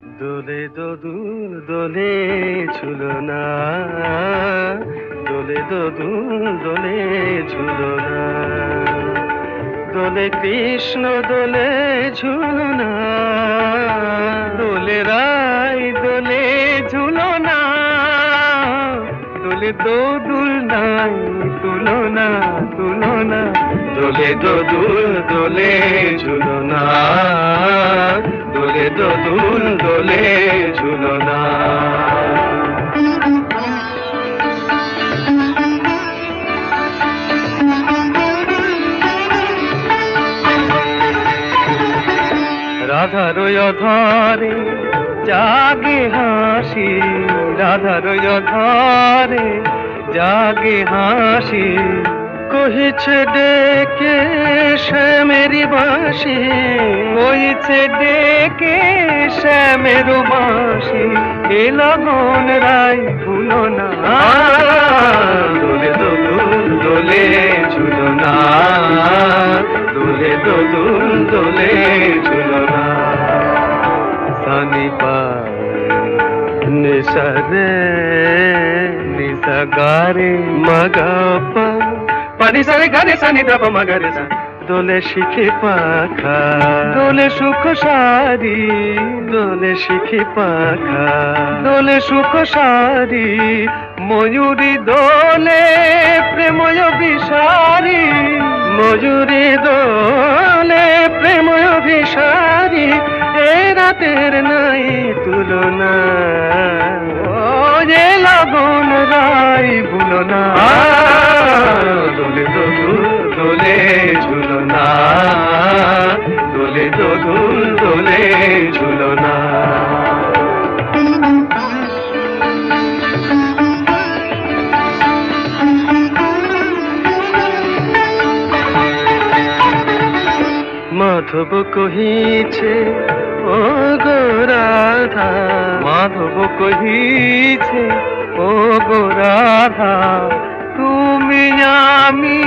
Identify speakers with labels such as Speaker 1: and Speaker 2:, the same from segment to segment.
Speaker 1: দোলে দোদুল দোলে ঝুলনা, দোলে দোদুল দোলে ঝুলনা, দোলে কৃষ্ণ দোলে ঝুলনা, দোলে রাই দোলে ঝুলনা, দোলে দোদুল নাই তুলনা তুলনা, দোলে দোদুল দোলে ঝুলনা, দোলে দোদুল দোলে ঝুলনা। রাধার অধরে জাগে হাসি, রাধার অধরে জাগে হাসি, কহিছে ডেকে শ্যামেরি বাঁশি, কহিছে ডেকে শ্যামেরু বাঁশি, এ লগন রাই ভুলো না, দোলে দোদুল দোলে ঝুলনা, দোলে দোদুল দোলে ঝুলনা। সানি পা নিসা রে নিসা গারে মগা পা, পানি সারে গারে সানি দাপা মগরে সা, দোলে শিখে পাখা দোলে সুখ সারি, দোলে শিখে পাখা দোলে সুখ সারি, ময়ূরী দোলে প্রেময় বিষারি, ময়ূরী দোলে প্রেময় বিষারি, এ রাতের নাই তুলনা, ও যে লগন রাই ভুলো না, দোলে দোদুল দোলে ঝুলনা, দোলে দোদুল দোলে ঝুলনা। মাধব কহিছে ও গো রাধা, মাধব কহিছে ও গো রাধা, তুমি আমি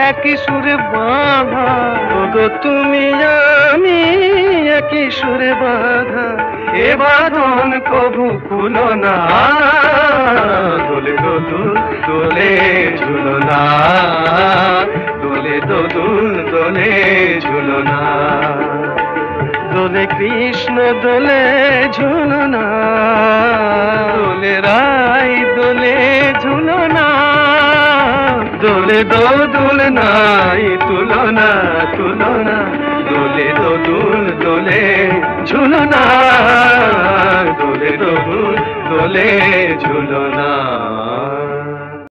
Speaker 1: একই সুরে বাঁধা, ও গো তুমি আমি একই সুরে বাঁধা, এ বাঁধন কবু খুলো না, দোলে দোদুল দোলে ঝুলনা, দোলে দোদুল দোলে ঝুলনা, দোলে কৃষ্ণ দোলে ঝুলনা, দোলে রাই দোলে ঝুলনা, দোলে দোদুল নাই তুলনা তুলনা, দোলে দোদুল দোলে ঝুলনা, দোলে দোদুল দোলে ঝুলনা।